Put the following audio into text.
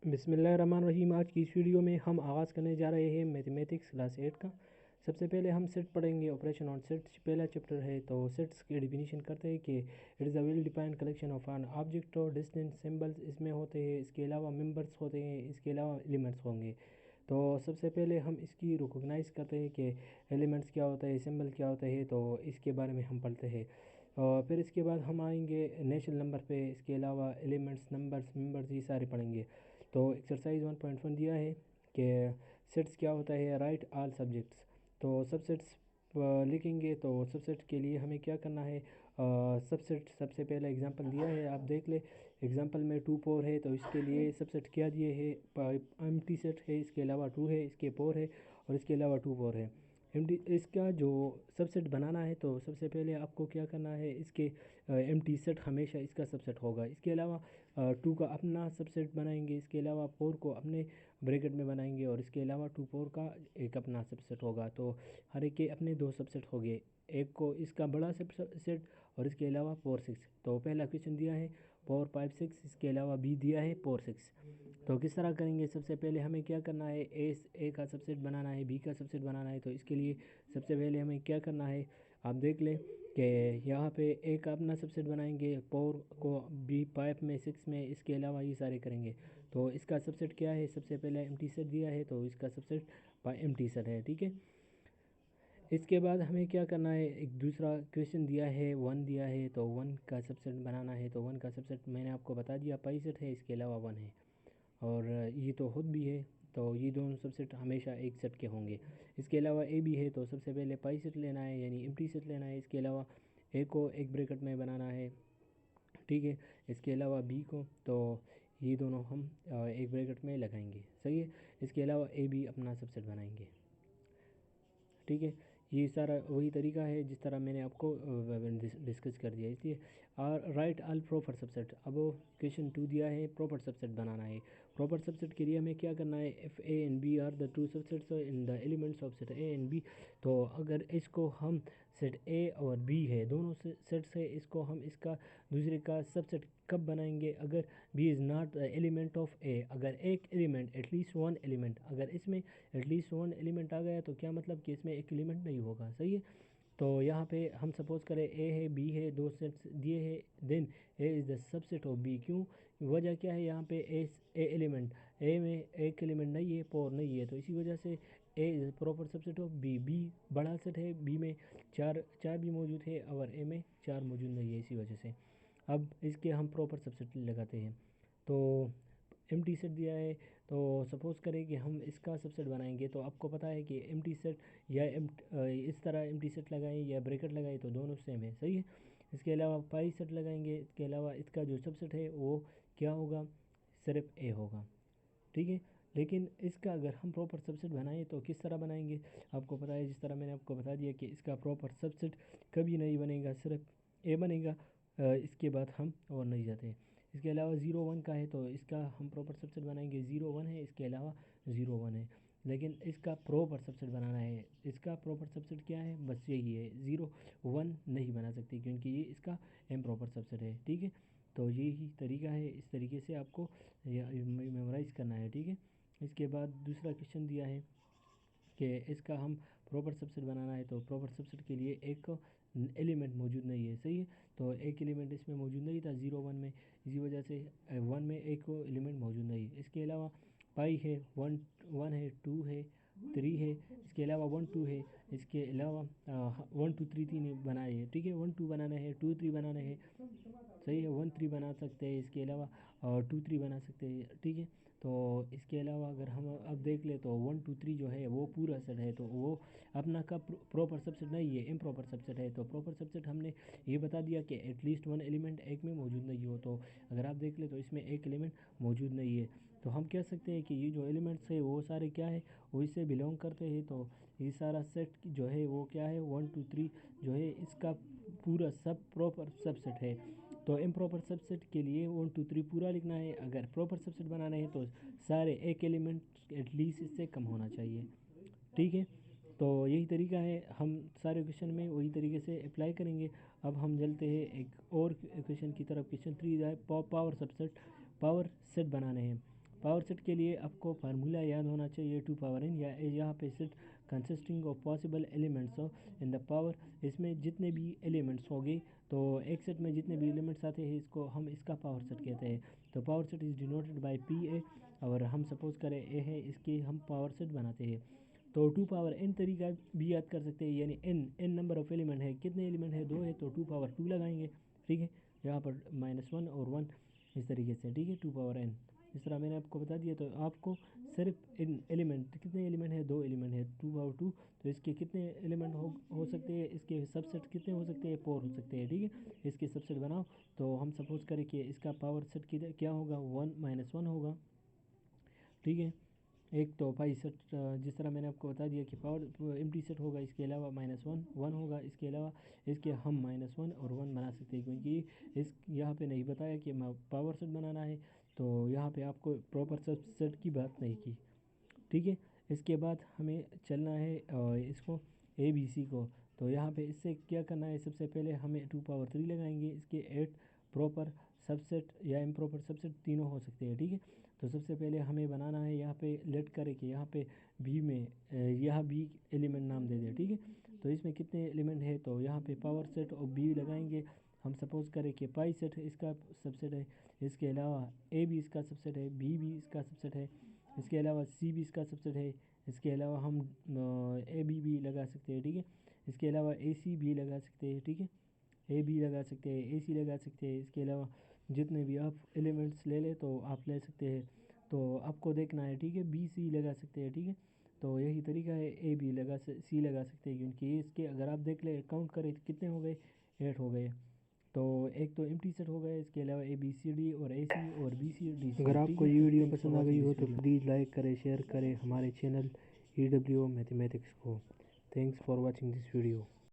बिस्मिल्लाहिर्रहमानिर्रहीम। आज की इस वीडियो में हम आगाज़ करने जा रहे हैं मैथमेटिक्स क्लास 8 का। सबसे पहले हम सेट पढ़ेंगे, ऑपरेशन ऑन सेट्स पहला चैप्टर है। तो सेट्स की डिफिनीशन करते हैं कि it is a well defined collection of an object और डिस्टेंट सिंबल्स इसमें होते हैं। इसके अलावा मेंबर्स होते हैं, इसके अलावा एलिमेंट्स होंगे। तो सबसे पहले हम इसकी रिकॉग्नाइज़ करते हैं कि एलिमेंट्स क्या होता है, सिंबल क्या होता है, तो इसके बारे में हम पढ़ते हैं। और फिर इसके बाद हम आएंगे नेचुरल नंबर पे। इसके अलावा एलिमेंट्स, नंबर्स, मेंबर्स ये सारे पढ़ेंगे। तो एक्सरसाइज 1.1 दिया है कि सेट्स क्या होता है, राइट ऑल सब्जेक्ट्स। तो सबसेट्स लिखेंगे। तो सबसेट के लिए हमें क्या करना है, सबसेट सबसे पहला एग्जांपल दिया है, आप देख ले। एग्जांपल में 2 4 है, तो इसके लिए सबसेट क्या दिए है, एम्प्टी सेट है, इसके अलावा 2 है, इसके 4 है और इसके अलावा 2 4 है। एम्प्टी इसका जो सबसेट बनाना है, तो सबसे पहले आपको क्या करना है, इसके एम्प्टी सेट हमेशा इसका सबसेट होगा। इसके अलावा 2 का अपना सबसेट बनाएंगे, इसके अलावा 4 को अपने ब्रैकेट में बनाएंगे और इसके अलावा 2 4 का एक अपना सबसेट होगा। तो हर एक के अपने 2 सबसेट हो गए, एक को इसका बड़ा सबसेट और इसके अलावा 4 6। तो पहला क्वेश्चन दिया है 4 5 6, इसके अलावा बी दिया है 4 6। तो किस तरह करेंगे, सबसे पहले हमें क्या करना है, ए का सबसेट बनाना है, बी का सबसेट बनाना है। तो इसके लिए सबसे पहले हमें क्या करना है, आप देख लें कि यहाँ पे ए का अपना सबसेट बनाएंगे, 4 को बी 5 में 6 में, इसके अलावा ये सारे करेंगे। तो इसका सबसेट क्या है, सबसे पहले एम्प्टी सेट दिया है, तो इसका सबसेट एम्प्टी सेट है, ठीक है। इसके बाद हमें क्या करना है, एक दूसरा क्वेश्चन दिया है, 1 दिया है, तो 1 का सबसेट बनाना है। तो 1 का सबसेट मैंने आपको बता दिया, पाई सेट है, इसके अलावा 1 है और ये तो खुद भी है। तो ये दोनों सबसेट हमेशा एक सेट के होंगे। इसके अलावा ए भी है, तो सबसे पहले पाई सेट लेना है, यानी एम्प्टी सेट लेना है। इसके अलावा ए को एक ब्रैकेट में बनाना है, ठीक है। इसके अलावा बी को, तो ये दोनों हम एक ब्रैकेट में लगाएंगे, सही है। इसके अलावा ए भी अपना सबसेट बनाएंगे, ठीक है। ये सारा वही तरीका है जिस तरह मैंने आपको डिस्कस कर दिया। इसलिए और राइट ऑल प्रॉपर सबसेट। अब क्वेश्चन 2 दिया है, प्रॉपर सबसेट बनाना है। प्रॉपर सबसेट के लिए हमें क्या करना है, if A and B are the 2 subsets in the elements of set A and B. तो अगर इसको हम सेट ए और बी है, दोनों सेट से इसको हम इसका दूसरे का सबसेट कब बनाएंगे, अगर B is not the element of A. अगर एक एलिमेंट, एटलीस्ट वन एलिमेंट, अगर इसमें एटलीस्ट वन एलिमेंट आ गया, तो क्या मतलब कि इसमें एक एलिमेंट नहीं होगा, सही है। तो यहाँ पे हम सपोज करें ए है, बी है, 2 सेट्स दिए हैं, then A is the subset of B. क्यों, वजह क्या है, यहाँ पे ए एलिमेंट, ए में एक एलिमेंट नहीं है, 4 नहीं है, तो इसी वजह से A is proper subset of B. बी बड़ा सेट है, बी में चार चार भी मौजूद है और ए में 4 मौजूद नहीं है, इसी वजह से अब इसके हम प्रॉपर सबसेट लगाते हैं। तो एम्प्टी सेट दिया है, तो सपोज़ करें कि हम इसका सबसेट बनाएंगे। तो आपको पता है कि एम्प्टी सेट या इस तरह एम्प्टी सेट लगाएं या ब्रैकेट लगाएं, तो दोनों सेम है, सही है। इसके अलावा पाई सेट लगाएंगे, इसके अलावा इसका जो सबसेट है वो क्या होगा, सिर्फ ए होगा, ठीक है। लेकिन इसका अगर हम प्रॉपर सबसेट बनाएं तो किस तरह बनाएंगे, आपको पता है, जिस तरह मैंने आपको बता दिया कि इसका प्रॉपर सबसेट कभी नहीं बनेगा, सिर्फ ए बनेगा। इसके बाद हम और नहीं जाते। इसके अलावा 0 1 का है, तो इसका हम प्रॉपर सबसेट बनाएंगे। 0 1 है, इसके अलावा 0 1 है, लेकिन इसका प्रॉपर सबसेट बनाना है। इसका प्रॉपर सबसेट क्या है, बस यही है, 0 1 नहीं बना सकते क्योंकि ये इसका इम्प्रॉपर सबसेट है, ठीक है। तो यही तरीका है, इस तरीके से आपको मेमोराइज़ करना है, ठीक है। इसके बाद दूसरा क्वेश्चन दिया है कि इसका हम प्रॉपर सबसेट बनाना है। तो प्रॉपर सबसेट के लिए एक एलिमेंट मौजूद नहीं है, सही है। तो एक एलिमेंट इसमें मौजूद नहीं था 0 1 में, इसी वजह से 1 में एक एलिमेंट मौजूद नहीं है। इसके अलावा पाई है, 1 1 है, 2 है, 3 है, इसके अलावा 1 2 है, इसके अलावा 1 2 3 3 बनाए है, ठीक है। 1 2 बनाना है, 2 3 बनाना है, सही है। 1 3 बना सकते हैं, इसके अलावा 2 3 बना सकते हैं, ठीक है। तो इसके अलावा अगर हम अब देख ले, तो 1 2 3 जो है वो पूरा सेट है, तो वो अपना का प्रॉपर सबसेट नहीं है, इम्प्रॉपर सबसेट है। तो प्रॉपर सबसेट हमने ये बता दिया कि एटलीस्ट वन एलिमेंट एक में मौजूद नहीं हो। तो अगर आप देख ले तो इसमें एक एलिमेंट मौजूद नहीं है, तो हम कह सकते हैं कि ये जो एलिमेंट्स है वो सारे क्या है, वो इससे बिलोंग करते हैं। तो ये सारा सेट जो है वो क्या है, 1 2 3 जो है इसका पूरा सब प्रॉपर सबसेट है। तो इम्प्रॉपर सबसेट के लिए 1 2 3 पूरा लिखना है। अगर प्रॉपर सबसेट बनाना है तो सारे एक एलिमेंट एटलीस्ट इससे कम होना चाहिए, ठीक है। तो यही तरीका है, हम सारे क्वेश्चन में वही तरीके से अप्लाई करेंगे। अब हम चलते हैं एक और क्वेश्चन की तरफ। क्वेश्चन 3 है, पावर सबसेट, पावर सेट बनाने हैं। पावर सेट के लिए आपको फार्मूला याद होना चाहिए 2 पावर n, या यहाँ पे set consisting of possible elements in the power. इसमें जितने भी एलिमेंट्स होंगे तो एक सेट में जितने भी एलिमेंट्स आते हैं इसको हम इसका पावर सेट कहते हैं। तो power set is denoted by P A, और हम सपोज करें ए है, इसके हम पावर सेट बनाते हैं। तो 2 पावर n तरीका भी याद कर सकते हैं, यानी n नंबर ऑफ एलिमेंट है, कितने एलिमेंट है 2 है तो 2 पावर 2 लगाएंगे, ठीक है। यहाँ पर -1 और 1 इस तरीके से, ठीक है, 2 पावर n इस तरह मैंने आपको बता दिया। तो आपको सिर्फ इन एलिमेंट कितने एलिमेंट है, 2 एलिमेंट है, 2 पावर 2, तो इसके कितने एलिमेंट हो सकते हैं, इसके सबसेट कितने हो सकते हैं, 4 हो सकते हैं, ठीक है। इसके सबसेट बनाओ तो हम सपोज करें कि इसका पावर सेट क्या होगा, 1 -1 होगा, ठीक है। एक तो पाई सेट जिस तरह मैंने आपको बता दिया कि पावर एम्प्टी सेट होगा, इसके अलावा -1 होगा, इसके अलावा इसके हम -1 और 1 बना सकते हैं, क्योंकि इस यहाँ पे नहीं बताया कि पावर सेट बनाना है, तो यहाँ पे आपको प्रॉपर सब सेट की बात नहीं की, ठीक है। इसके बाद हमें चलना है इसको ABC को। तो यहाँ पे इससे क्या करना है, सबसे पहले हमें 2 पावर 3 लगाएंगे, इसके 8 प्रॉपर सबसेट या इम्प्रॉपर सबसेट तीनों हो सकते हैं, ठीक है। तो सबसे पहले हमें बनाना है, यहाँ पे लेट करे कि यहाँ पे बी में यहाँ बी एलिमेंट नाम दे दें, ठीक है। तो इसमें कितने एलिमेंट है, तो यहाँ पे पावर सेट और बी लगाएंगे। हम सपोज करें कि पाई सेट इसका सबसेट है, इसके अलावा ए भी इसका सबसेट है, बी भी इसका सबसेट है, इसके अलावा सी भी इसका सबसेट है, इसके अलावा हम ए बी भी लगा सकते हैं, ठीक है। इसके अलावा ए सी भी लगा सकते हैं, ठीक है, ए बी लगा सकते हैं, ए सी लगा सकते हैं। इसके अलावा जितने भी आप एलिमेंट्स ले लें तो आप ले सकते हैं, तो आपको देखना है, ठीक है। बी सी लगा सकते हैं, ठीक है। तो यही तरीका है, ए बी सी लगा सकते हैं, क्योंकि इसके अगर आप देख ले काउंट करें तो कितने हो गए, 8 हो गए। तो एक तो एम्प्टी सेट हो गया, इसके अलावा ए बी सी डी और ए सी और बी सी डी सी। अगर आपको ये वीडियो पसंद आ गई हो तो प्लीज़ लाइक करें, शेयर करें हमारे चैनल EW मैथमेटिक्स को। Thanks for watching this video.